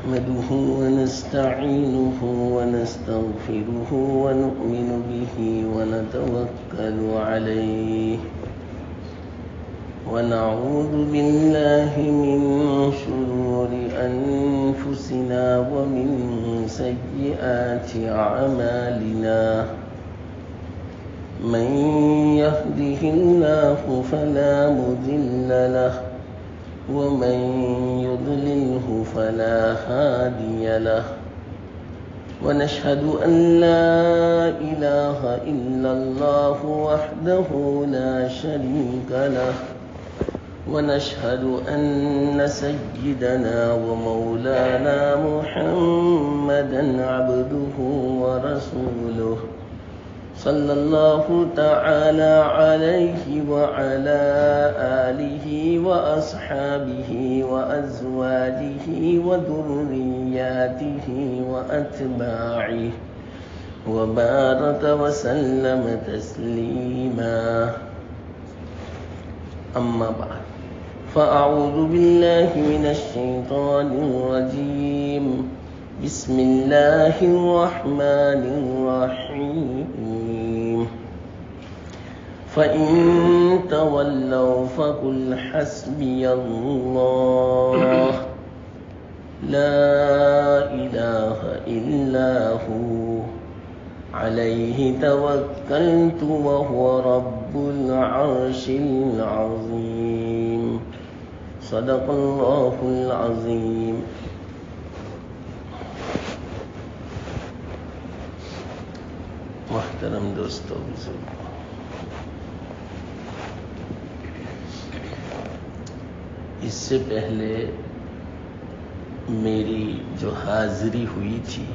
نحمده ونستعينه ونستغفره ونؤمن به ونتوكل عليه ونعوذ بالله من شرور أنفسنا ومن سيئات أعمالنا من يهده الله فلا مضل له ومن يضلله فلا هادي له ونشهد أن لا إله إلا الله وحده لا شريك له ونشهد أن سيدنا ومولانا محمدا عبده ورسوله صلى الله تعالى عليه وعلى آله وأصحابه وأزواجه وذرياته وأتباعه وبارك وسلم تسليما أما بعد فأعوذ بالله من الشيطان الرجيم بسم الله الرحمن الرحيم فإن تولوا فقل حسبي الله لا إله إلا هو عليه توكلت وهو رب العرش العظيم صدق الله العظيم. محترم دوستو بزرگوں، اس سے پہلے میری جو حاضری ہوئی تھی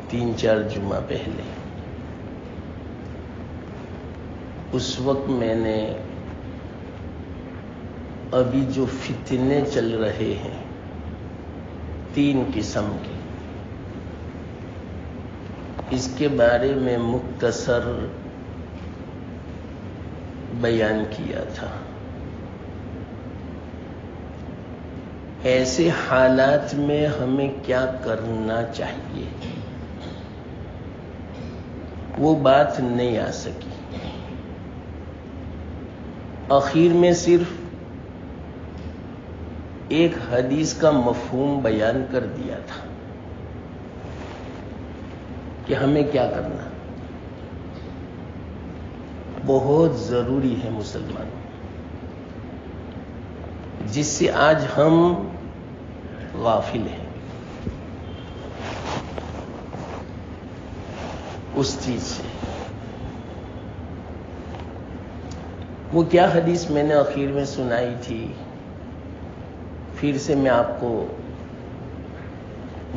3-4 جمعہ پہلے، اس وقت میں نے ابھی جو فتنے چل رہے ہیں 3 قسم کے، اس کے بارے میں مختصر بیان کیا تھا۔ ایسے حالات میں ہمیں کیا کرنا چاہیے، وہ بات نہیں آ سکی۔ آخر میں صرف ایک حدیث کا مفہوم بیان کر دیا تھا کہ ہمیں کیا کرنا بہت ضروری ہے مسلمانوں، جس سے آج ہم غافل ہیں اس چیز سے۔ وہ کیا حدیث میں نے آخر میں سنائی تھی، پھر سے میں آپ کو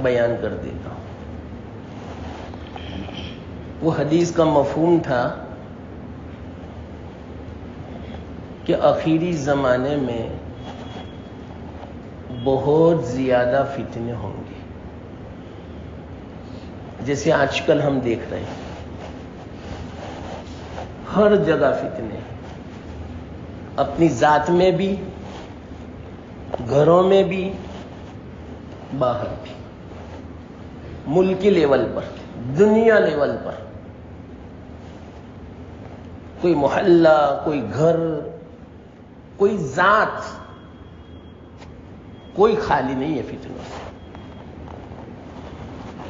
بیان کر دیتا ہوں۔ وہ حدیث کا مفہوم تھا کہ آخری زمانے میں بہت زیادہ فتنے ہوں گے، جیسے آج کل ہم دیکھ رہے ہیں ہر جگہ فتنے ہیں، اپنی ذات میں بھی، گھروں میں بھی، باہر بھی، ملکی لیول پر، دنیا لیول پر، کوئی محلہ، کوئی گھر، کوئی ذات، کوئی خالی نہیں ہے فتنوں سے۔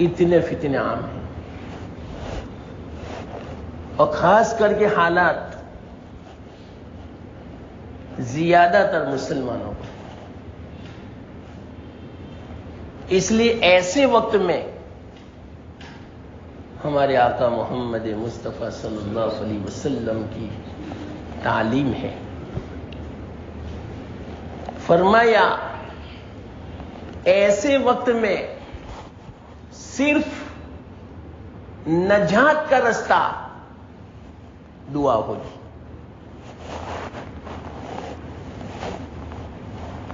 اتنے فتنے عام ہیں، اور خاص کر کے حالات زیادہ تر مسلمانوں پر۔ اس لیے ایسے وقت میں ہمارے آقا محمد مصطفیٰ صلی اللہ علیہ وسلم کی تعلیم ہے، فرمایا ایسے وقت میں صرف نجات کا رستہ دعا ہوگی۔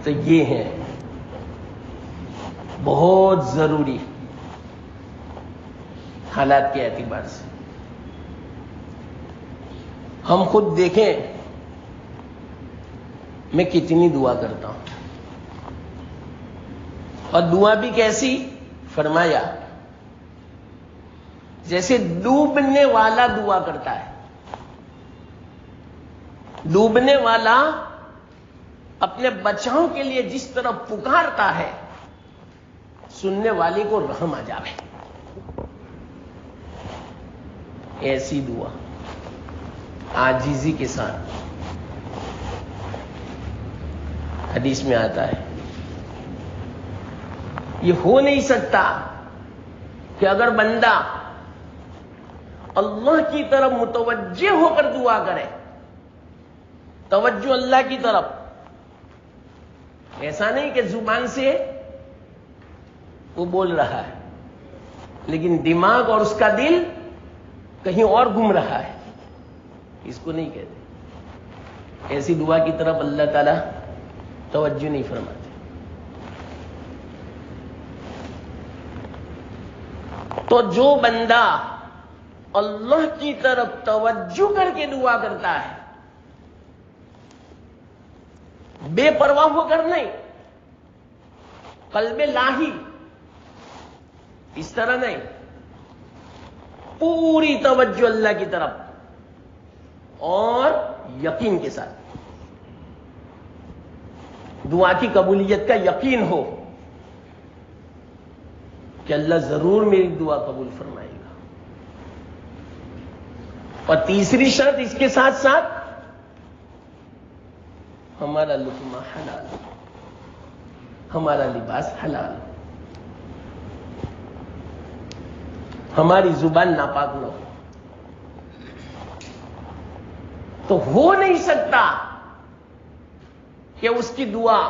تو یہ ہے بہت ضروری حالات کے اعتبار سے۔ ہم خود دیکھیں میں کتنی دعا کرتا ہوں، اور دعا بھی کیسی؟ فرمایا جیسے ڈوبنے والا دعا کرتا ہے. ڈوبنے والا اپنے بچاؤ کے لیے جس طرح پکارتا ہے سننے والے کو رحم آ جاوے. ایسی دعا عاجزی کے ساتھ حدیث میں آتا ہے. یہ ہو نہیں سکتا کہ اگر بندہ اللہ کی طرف متوجہ ہو کر دعا کرے، توجہ اللہ کی طرف، ایسا نہیں کہ زبان سے وہ بول رہا ہے لیکن دماغ اور اس کا دل کہیں اور گھوم رہا ہے، اس کو نہیں کہتے. ایسی دعا کی طرف اللہ تعالی توجہ نہیں فرماتے. تو جو بندہ اللہ کی طرف توجہ کر کے دعا کرتا ہے، بے پرواہ ہو کر نہیں، قلب لاہی، اس طرح نہیں، پوری توجہ اللہ کی طرف اور یقین کے ساتھ، دعا کی قبولیت کا یقین ہو کہ اللہ ضرور میری دعا قبول فرمائے گا. اور تیسری شرط اس کے ساتھ ساتھ ہمارا لقمہ حلال، ہمارا لباس حلال، ہماری زبان ناپاک نہ ہو. تو ہو نہیں سکتا کہ اس کی دعا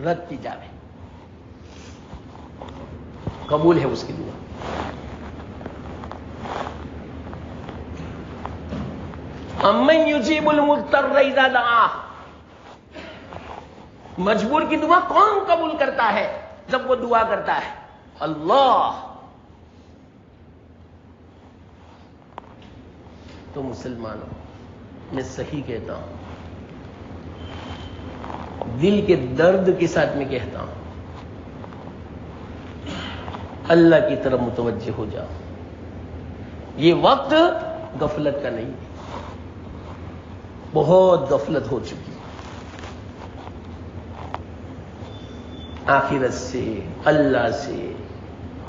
رد کی جائے. قبول ہے اس کی دعا. امن یجیب المضطر اذا دعاہ، مجبور کی دعا کون قبول کرتا ہے جب وہ دعا کرتا ہے؟ اللہ. تو مسلمانوں، میں صحیح کہتا ہوں، دل کے درد کے ساتھ میں کہتا ہوں، اللہ کی طرف متوجہ ہو جاؤ. یہ وقت غفلت کا نہیں، بہت غفلت ہو چکی. آخرت سے، اللہ سے،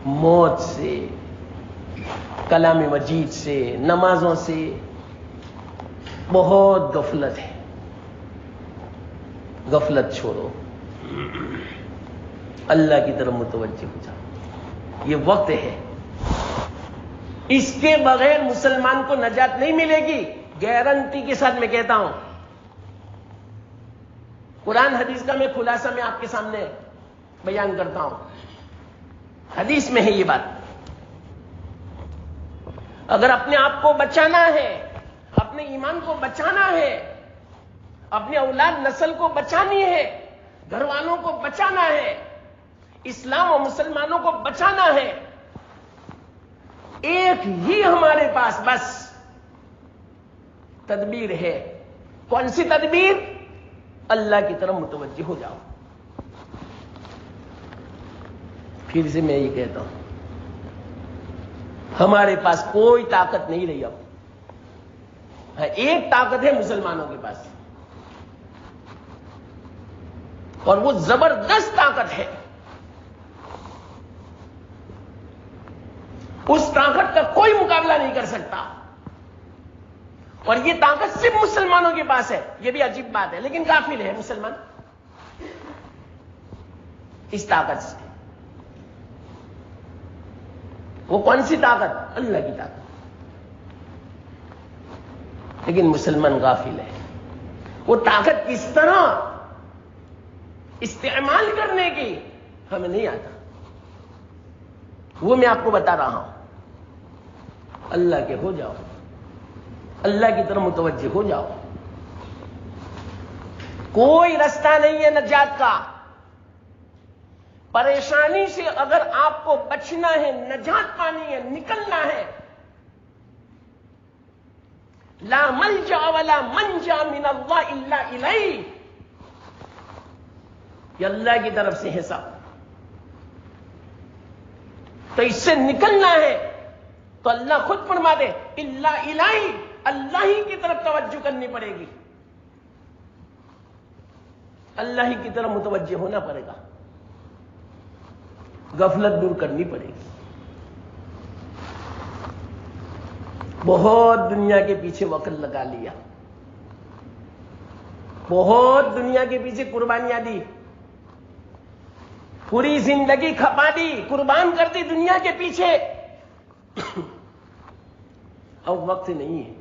موت سے، کلام مجید سے، نمازوں سے بہت غفلت ہے. غفلت چھوڑو، اللہ کی طرف متوجہ ہو جاؤ. یہ وقت ہے، اس کے بغیر مسلمان کو نجات نہیں ملے گی. گارنٹی کے ساتھ میں کہتا ہوں. قرآن حدیث کا میں خلاصہ میں آپ کے سامنے بیان کرتا ہوں. حدیث میں ہے یہ بات. اگر اپنے آپ کو بچانا ہے، اپنے ایمان کو بچانا ہے، اپنی اولاد نسل کو بچانی ہے، گھر والوں کو بچانا ہے، اسلام اور مسلمانوں کو بچانا ہے، ایک ہی ہمارے پاس بس تدبیر ہے. کون سی تدبیر؟ اللہ کی طرف متوجہ ہو جاؤ. پھر سے میں یہ کہتا ہوں، ہمارے پاس کوئی طاقت نہیں رہی. اب ایک طاقت ہے مسلمانوں کے پاس، اور وہ زبردست طاقت ہے. اس طاقت کا کوئی مقابلہ نہیں کر سکتا. اور یہ طاقت صرف مسلمانوں کے پاس ہے. یہ بھی عجیب بات ہے، لیکن غافل ہے مسلمان اس طاقت سے. وہ کون سی طاقت؟ اللہ کی طاقت. لیکن مسلمان غافل ہے. وہ طاقت کس طرح استعمال کرنے کی ہمیں نہیں آتا، وہ میں آپ کو بتا رہا ہوں. اللہ کے ہو جاؤ، اللہ کی طرف متوجہ ہو جاؤ. کوئی رستہ نہیں ہے نجات کا. پریشانی سے اگر آپ کو بچنا ہے، نجات پانی ہے، نکلنا ہے، لا ملجا ولا منجا من اللہ الا الیہ، یہ اللہ کی طرف سے ہے سب. تو اس سے نکلنا ہے تو اللہ خود فرما دے اللہ الہی، اللہ ہی کی طرف توجہ کرنی پڑے گی، اللہ ہی کی طرف متوجہ ہونا پڑے گا، غفلت دور کرنی پڑے گی۔ بہت دنیا کے پیچھے وقت لگا لیا، بہت دنیا کے پیچھے قربانیاں دی، پوری زندگی کھپا دی، قربان کر دی دنیا کے پیچھے، اب وقت نہیں ہے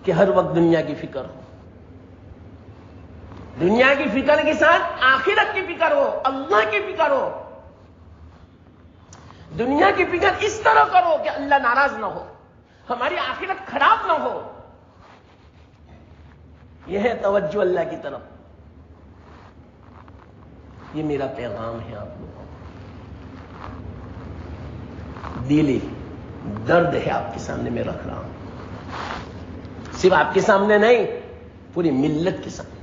کہ ہر وقت دنیا کی فکر ہو۔ دنیا کی فکر کے ساتھ آخرت کی فکر ہو، اللہ کی فکر ہو۔ دنیا کی فکر اس طرح کرو کہ اللہ ناراض نہ ہو، ہماری آخرت خراب نہ ہو۔ یہ ہے توجہ اللہ کی طرف۔ یہ میرا پیغام ہے آپ لوگوں کو، دلی درد ہے آپ کے سامنے میں رکھ رہا ہوں، صرف آپ کے سامنے نہیں، پوری ملت کے سامنے،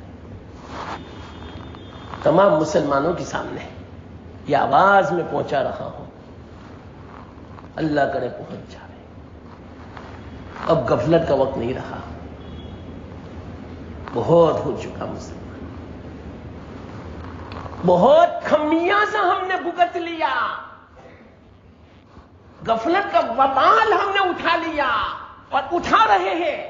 تمام مسلمانوں کے سامنے یہ آواز میں پہنچا رہا ہوں۔ اللہ کرے پہنچ جائے، اب غفلت کا وقت نہیں رہا، بہت ہو چکا مسلمان، بہت خمیازہ ہم نے بھگت لیا، غفلت کا وبال ہم نے اٹھا لیا اور اٹھا رہے ہیں،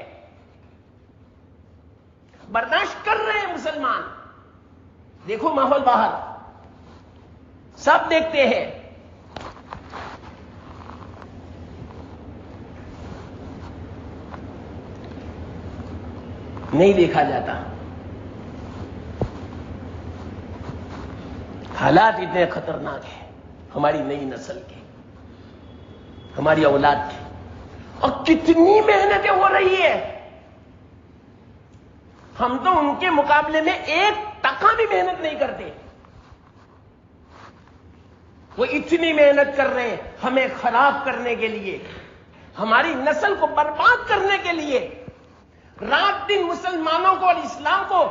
برداشت کر رہے ہیں مسلمان۔ دیکھو ماحول باہر، سب دیکھتے ہیں، نہیں دیکھا جاتا، حالات اتنے خطرناک ہیں ہماری نئی نسل کے، ہماری اولاد کی، اور کتنی محنتیں ہو رہی ہے، ہم تو ان کے مقابلے میں 1% بھی محنت نہیں کرتے، وہ اتنی محنت کر رہے ہیں ہمیں خراب کرنے کے لیے، ہماری نسل کو برباد کرنے کے لیے، رات دن مسلمانوں کو اور اسلام کو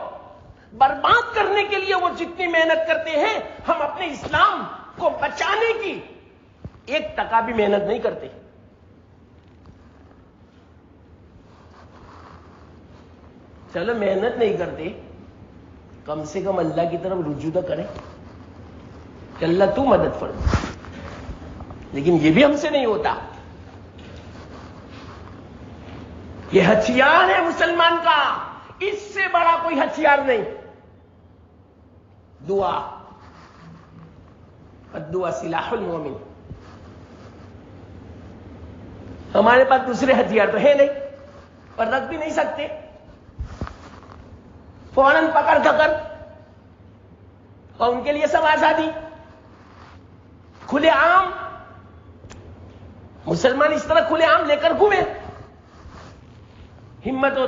برباد کرنے کے لیے وہ جتنی محنت کرتے ہیں، ہم اپنے اسلام کو بچانے کی 1% بھی محنت نہیں کرتے۔ چلو محنت نہیں کرتے، کم سے کم اللہ کی طرف رجوع تو کریں کہ اللہ تو مدد فرما، لیکن یہ بھی ہم سے نہیں ہوتا۔ یہ ہتھیار ہے مسلمان کا، اس سے بڑا کوئی ہتھیار نہیں، دعا، الدعاء سلاح المومن۔ ہمارے پاس دوسرے ہتھیار تو ہے نہیں اور رکھ بھی نہیں سکتے، فوراً پکڑ دھکڑ، اور ان کے لیے سب آزادی، کھلے عام، مسلمان اس طرح کھلے عام لے کر گھومے، ہمت ہو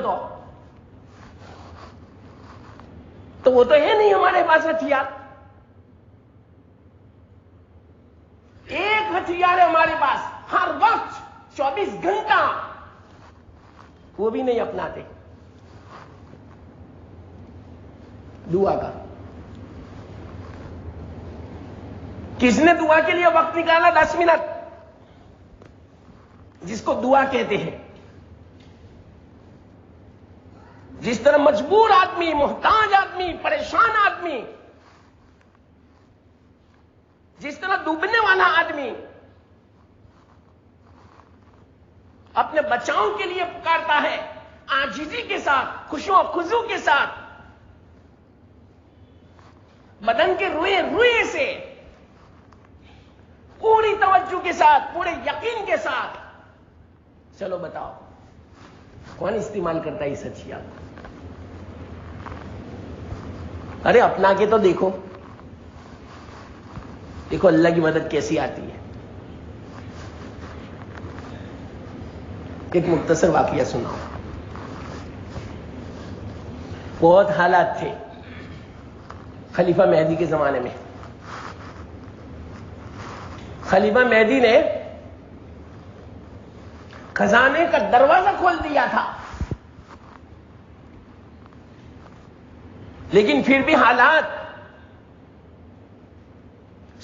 تو وہ تو ہے نہیں ہمارے پاس ہتھیار۔ ایک ہتھیار ہے ہمارے پاس ہر وقت 24 گھنٹہ، وہ بھی نہیں اپناتے، دعا کا۔ کس نے دعا کے لیے وقت نکالا 10 منٹ، جس کو دعا کہتے ہیں؟ جس طرح مجبور آدمی، محتاج آدمی، پریشان آدمی، جس طرح ڈوبنے والا آدمی اپنے بچاؤ کے لیے پکارتا ہے، عاجزی کے ساتھ، خشوع و خضوع کے ساتھ، بدن کے روئے روئے سے، پوری توجہ کے ساتھ، پورے یقین کے ساتھ، چلو بتاؤ کون استعمال کرتا ہے اس ہتھیار کو؟ ارے اپنا کے تو دیکھو، دیکھو اللہ کی مدد کیسی آتی ہے۔ ایک مختصر واقعہ سناؤ۔ بہت حالات تھے خلیفہ مہدی کے زمانے میں۔ خلیفہ مہدی نے خزانے کا دروازہ کھول دیا تھا، لیکن پھر بھی حالات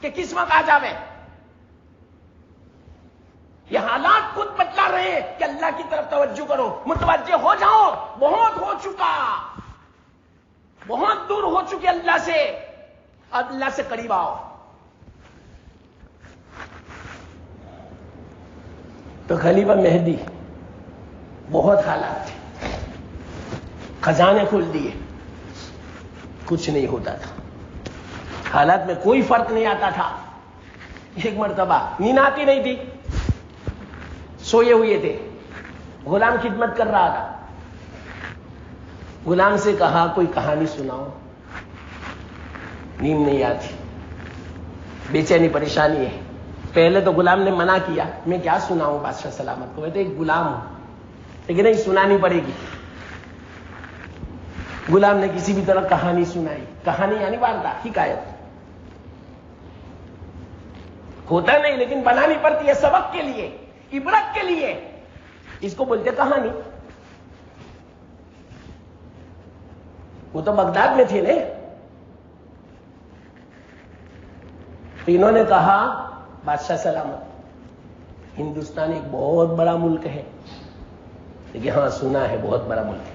کہ کس وقت آ جاوے. یہ حالات خود بتلا رہے ہیں کہ اللہ کی طرف توجہ کرو, متوجہ ہو جاؤ. بہت ہو چکا, بہت دور ہو چکے اللہ سے, اب اللہ سے قریب آؤ. تو خلیفہ مہدی بہت حالات تھے, خزانے کھول دیے, کچھ نہیں ہوتا تھا, حالات میں کوئی فرق نہیں آتا تھا. ایک مرتبہ نیند آتی نہیں تھی, سوئے ہوئے تھے, غلام خدمت کر رہا تھا. غلام سے کہا کوئی کہانی سناؤ. نیند نہیں آتی, بے چینی پریشانی ہے. پہلے تو غلام نے منع کیا, میں کیا سناؤں بادشاہ سلامت کو, میں تو ایک غلام ہوں, لیکن نہیں سنانی پڑے گی. غلام نے کسی بھی طرح کہانی سنائی. کہانی یعنی وارتا, حکایت ہوتا نہیں, لیکن بنانی پڑتی ہے سبق کے لیے, عبرت کے لیے. اس کو بولتے کہانی. وہ تو بغداد میں تھے نا. تو انہوں نے کہا بادشاہ سلامت, ہندوستان ایک بہت بڑا ملک ہے, لیکن ہاں سنا ہے بہت بڑا ملک ہے,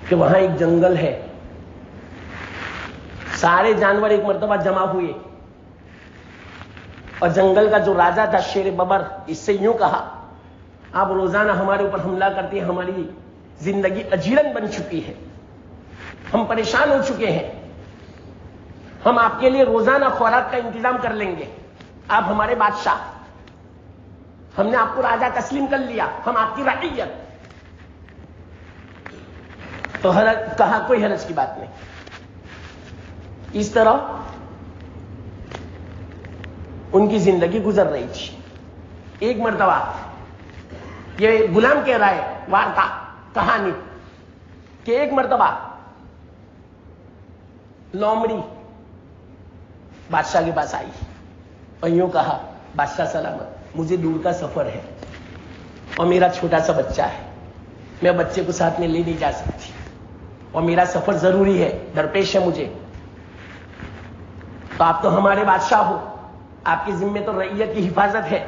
کہ وہاں ایک جنگل ہے. سارے جانور ایک مرتبہ جمع ہوئے, اور جنگل کا جو راجا تھا شیر ببر, اس سے یوں کہا آپ روزانہ ہمارے اوپر حملہ کرتے ہیں, ہماری زندگی اجیرن بن چکی ہے, ہم پریشان ہو چکے ہیں, ہم آپ کے لیے روزانہ خوراک کا انتظام کر لیں گے, آپ ہمارے بادشاہ, ہم نے آپ کو راجا تسلیم کر لیا, ہم آپ کی رعیت. تو کہا کوئی حرج کی بات نہیں. اس طرح ان کی زندگی گزر رہی تھی. ایک مرتبہ یہ غلام کہہ رہا ہے وارتا, کہانی, کہ ایک مرتبہ لومڑی بادشاہ کے پاس آئی اور یوں کہا بادشاہ سلامت مجھے دور کا سفر ہے اور میرا چھوٹا سا بچہ ہے, میں بچے کو ساتھ میں لے نہیں جا سکتی, اور میرا سفر ضروری ہے, درپیش ہے مجھے. تو آپ تو ہمارے بادشاہ ہو, آپ کی ذمہ تو رعیت کی حفاظت ہے.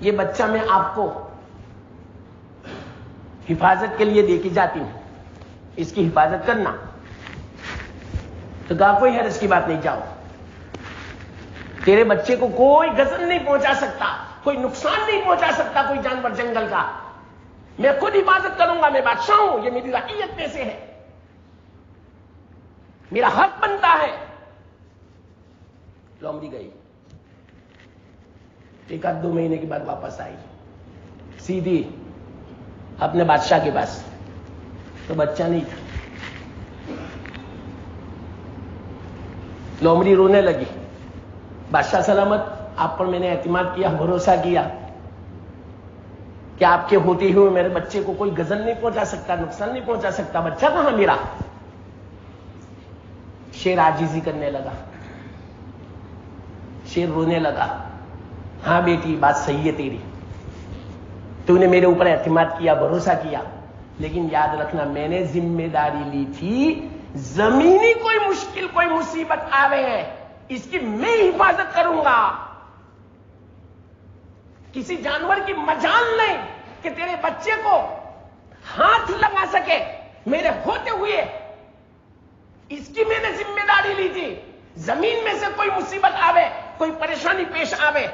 یہ بچہ میں آپ کو حفاظت کے لیے دے کے جاتی ہوں, اس کی حفاظت کرنا. تو کہا کوئی حرج کی بات نہیں, جاؤ. تیرے بچے کو کوئی غضب نہیں پہنچا سکتا, کوئی نقصان نہیں پہنچا سکتا کوئی جانور جنگل کا, میں خود حفاظت کروں گا, میں بادشاہ ہوں, یہ میری رعیت میں سے ہے, میرا حق بنتا ہے. لومڑی گئی, ایک آدھ 2 مہینے کے بعد واپس آئی, سیدھی اپنے بادشاہ کے پاس. تو بچہ نہیں تھا. لومڑی رونے لگی, بادشاہ سلامت آپ پر میں نے اعتماد کیا, بھروسہ کیا کہ آپ کے ہوتے ہوئے میرے بچے کو کوئی غضب نہیں پہنچا سکتا, نقصان نہیں پہنچا سکتا, بچہ کہاں میرا. شیر عاجزی کرنے لگا, شیر رونے لگا, ہاں بیٹی بات صحیح ہے تیری, تو نے میرے اوپر اعتماد کیا, بھروسہ کیا, لیکن یاد رکھنا میں نے ذمہ داری لی تھی, زمینی کوئی مشکل کوئی مصیبت آوے اس کی میں حفاظت کروں گا. کسی جانور کی مجال نہیں کہ تیرے بچے کو ہاتھ لگا سکے میرے ہوتے ہوئے, اس کی میں نے ذمہ داری لی تھی. زمین میں سے کوئی مصیبت آوے, کوئی پریشانی پیش آوے,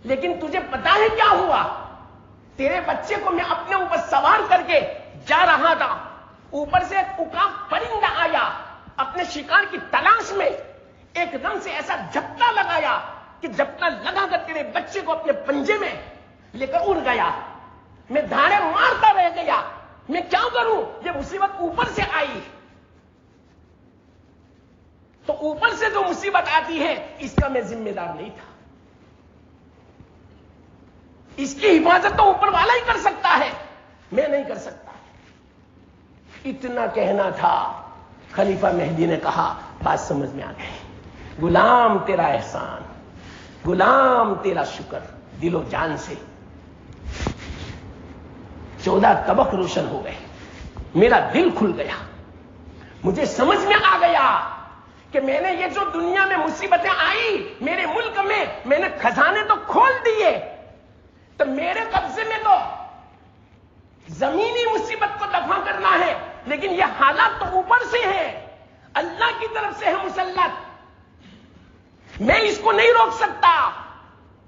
لیکن تجھے پتا ہے کیا ہوا, تیرے بچے کو میں اپنے اوپر سوار کر کے جا رہا تھا, اوپر سے ایک عقاب پرندہ آیا, اپنے شکار کی تلاش میں ایک دم سے ایسا جھپٹا لگایا کہ جھپٹا لگا کر تیرے بچے کو اپنے پنجے میں لے کر اڑ گیا. میں دھاڑے مارتا رہ گیا, میں کیا کروں, یہ مصیبت اوپر سے آئی. تو اوپر سے جو مصیبت آتی ہے اس کا میں ذمہ دار نہیں تھا, اس کی حفاظت تو اوپر والا ہی کر سکتا ہے, میں نہیں کر سکتا. اتنا کہنا تھا. خلیفہ مہدی نے کہا بات سمجھ میں آ گئی, غلام تیرا احسان, غلام تیرا شکر, دل و جان سے 14 طبق روشن ہو گئے, میرا دل کھل گیا, مجھے سمجھ میں آ گیا کہ میں نے یہ جو دنیا میں مصیبتیں آئی میرے ملک میں نے خزانے تو کھول دیے، تو میرے قبضے میں تو زمینی مصیبت کو دفع کرنا ہے، لیکن یہ حالات تو اوپر سے ہے، اللہ کی طرف سے ہے مسلط، میں اس کو نہیں روک سکتا۔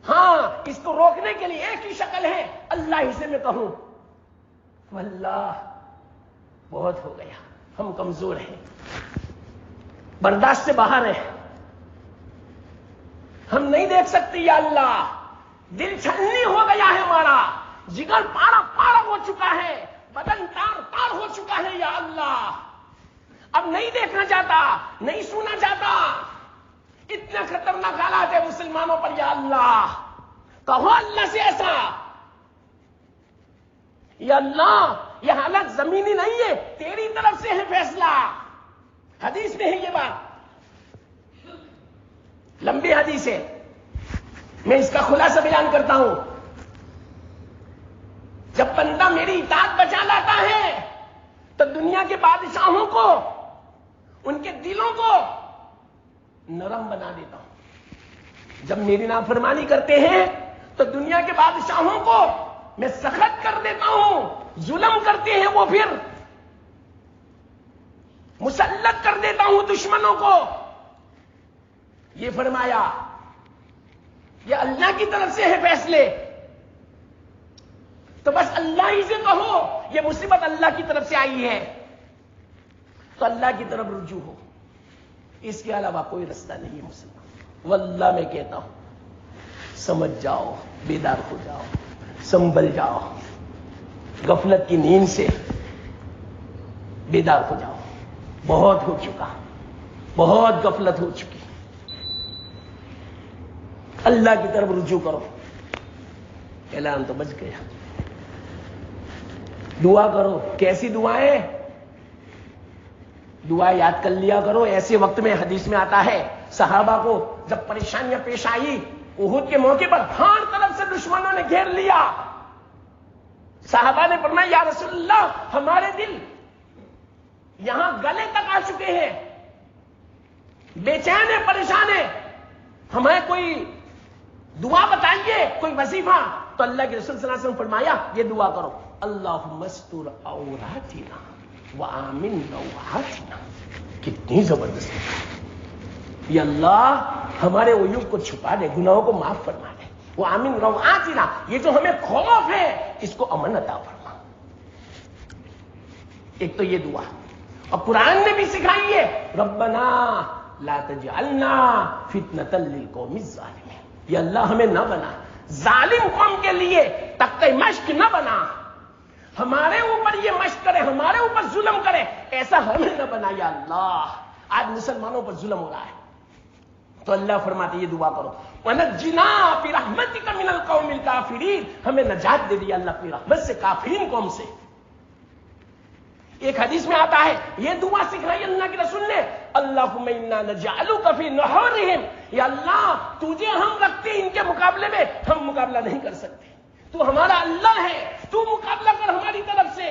ہاں، اس کو روکنے کے لیے ایک ہی شکل ہے، اللہ ہی سے میں کہوں واللہ بہت ہو گیا، ہم کمزور ہیں، برداشت سے باہر ہیں، ہم نہیں دیکھ سکتے یا اللہ، دل چھلنی ہو گیا ہے ہمارا، جگر پارا پارا ہو چکا ہے، بدن تار تار ہو چکا ہے یا اللہ، اب نہیں دیکھنا چاہتا، نہیں سننا چاہتا، اتنے خطرناک حالات ہے مسلمانوں پر یا اللہ، کہو اللہ سے ایسا، یا اللہ یہ حالت زمینی نہیں ہے، تیری طرف سے ہے فیصلہ، حدیث میں ہے یہ بات، لمبی حدیث ہے، میں اس کا خلاصہ بیان کرتا ہوں۔ جب بندہ میری اطاعت بچا لاتا ہے تو دنیا کے بادشاہوں کو، ان کے دلوں کو نرم بنا دیتا ہوں، جب میری نافرمانی کرتے ہیں تو دنیا کے بادشاہوں کو میں سخت کر دیتا ہوں، ظلم کرتے ہیں وہ پھر مسلط کر دیتا ہوں دشمنوں کو، یہ فرمایا یہ اللہ کی طرف سے ہے فیصلے، تو بس اللہ ہی سے کہو یہ مصیبت اللہ کی طرف سے آئی ہے، تو اللہ کی طرف رجوع ہو، اس کے علاوہ کوئی رستہ نہیں ہے مسلمان، واللہ میں کہتا ہوں سمجھ جاؤ، بیدار ہو جاؤ، سنبھل جاؤ، غفلت کی نیند سے بیدار ہو جاؤ، بہت ہو چکا، بہت غفلت ہو چکی، اللہ کی طرف رجوع کرو، اعلان تو بچ گیا، دعا کرو، کیسی دعائیں؟ دعا یاد کر لیا کرو، ایسے وقت میں حدیث میں آتا ہے صحابہ کو جب پریشانیاں پیش آئی احد کے موقع پر، ہر طرف سے دشمنوں نے گھیر لیا، صحابہ نے فرمایا یا رسول اللہ ہمارے دل یہاں گلے تک آ چکے ہیں، بے چین ہیں، پریشان ہیں، ہمیں کوئی دعا بتائیے، کوئی وظیفہ، تو اللہ کے رسول صلی اللہ علیہ وسلم فرمایا یہ دعا کرو، اللہم استر عوراتنا وآمن روعاتنا، کتنی زبردست، یا اللہ ہمارے عیوب کو چھپا دے، گناہوں کو معاف فرما دے، وآمن روعاتنا، یہ جو ہمیں خوف ہے اس کو امن عطا فرما، ایک تو یہ دعا، اور قرآن نے بھی سکھائی ہے ربنا لا تجعلنا فتنة للقوم الظالمین، یا اللہ ہمیں نہ بنا ظالم قوم کے لیے تختہ مشق نہ بنا، ہمارے اوپر یہ مشق کرے، ہمارے اوپر ظلم کرے، ایسا ہمیں نہ بنا یا اللہ، آج مسلمانوں پر ظلم ہو رہا ہے، تو اللہ فرماتے یہ دعا کرو وَنَجِّنَا بِرَحْمَتِكَ مِنَ الْقَوْمِ الْكَافِرِينَ، ہمیں نجات دے دیا اللہ اپنی رحمت سے کافرین قوم سے۔ ایک حدیث میں آتا ہے یہ دعا سکھائی اللہ کے رسول نے، اللہم انا نجعلک فی نحورہم، یا اللہ تجھے ہم رکھتے ان کے مقابلے میں، ہم مقابلہ نہیں کر سکتے، تو ہمارا اللہ ہے، تو مقابلہ کر ہماری طرف سے،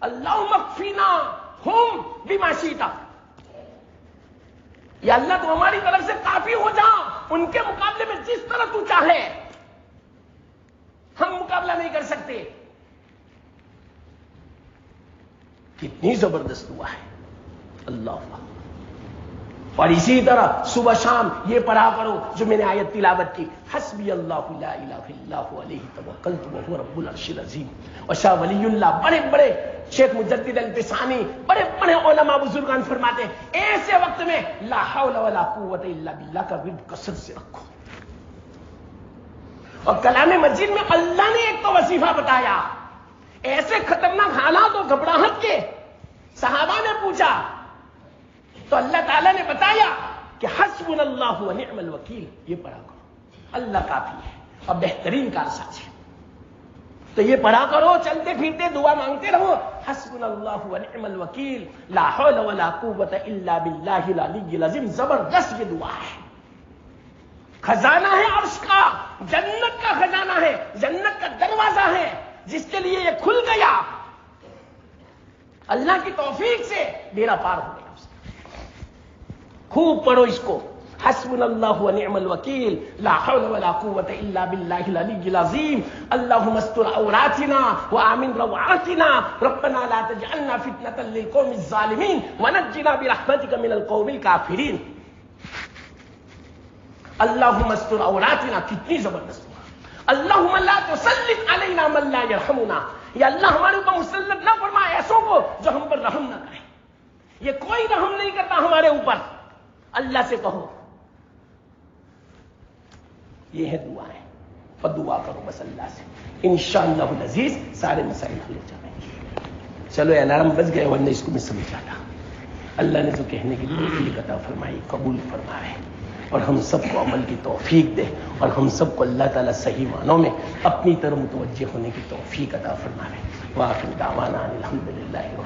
اللہم اکفینا ہم بما شئت، یا اللہ تو ہماری طرف سے کافی ہو جا ان کے مقابلے میں جس طرح تو چاہے، ہم مقابلہ نہیں کر سکتے، کتنی زبردست دعا ہے اللہ۔ اور اسی طرح صبح شام یہ پڑھا کرو جو میں نے آیت تلاوت کی، حسبی اللہ لا الہ الا هو علیہ توکلت وهو رب العرش العظیم۔ اور شاہ ولی اللہ بڑے بڑے شیخ مجدد الفسانی بڑے بڑے علماء بزرگان فرماتے ہیں ایسے وقت میں لا حول ولا قوت الا باللہ کا ورد کثرت سے رکھو۔ اور کلام مجید میں اللہ نے ایک تو وظیفہ بتایا، ایسے خطرناک حالات اور گھبراہٹ کے صحابہ نے پوچھا تو اللہ تعالیٰ نے بتایا کہ حسبنا اللہ ونعم الوکیل، یہ پڑھا کرو، اللہ کافی ہے اور بہترین کارساز ہے، تو یہ پڑھا کرو، چلتے پھرتے دعا مانگتے رہو، حسبنا اللہ ونعم الوکیل لا حول ولا قوت الا باللہ العلی العظیم، زبردست یہ دعا ہے، خزانہ ہے عرش کا، جنت کا خزانہ ہے، جنت کا دروازہ ہے، جس کے لیے یہ کھل گیا، اللہ کی توفیق سے بیڑا پار ہو گیا اس کا۔ خوب پڑھو اس کو، حسبنا اللہ ونعم الوکیل، لا حول ولا قوة الا باللہ العلی العظیم، اللہم استر عوراتنا وآمن روعاتنا، ربنا لا تجعلنا فتنة للقوم الظالمین ونجنا برحمتک من القوم الکافرین۔ اللہم استر عوراتنا، کتنی زبردست ہوا، اللہم لا تسلط علینا من لا یرحمنا، یا اللہ ہمارے اوپر مسلط نہ فرما ایسوں کو جو ہم پر رحم نہ کرے، یہ کوئی رحم نہیں کرتا ہمارے اوپر، اللہ سے کہو۔ یہ ہے دعائیں، اور دعا کرو بس اللہ سے، انشاءاللہ العزیز سارے مسائل حل ہو جائیں گے۔ چلو الارم بج گئے، ورنہ اس کو میں سمجھاتا۔ اللہ نے جو کہنے کی توفیق عطا فرمائی قبول فرمائے، اور ہم سب کو عمل کی توفیق دے، اور ہم سب کو اللہ تعالیٰ صحیح معنوں میں اپنی طرف متوجہ ہونے کی توفیق عطا فرمائے۔ وآخر دعوانا الحمدللہ۔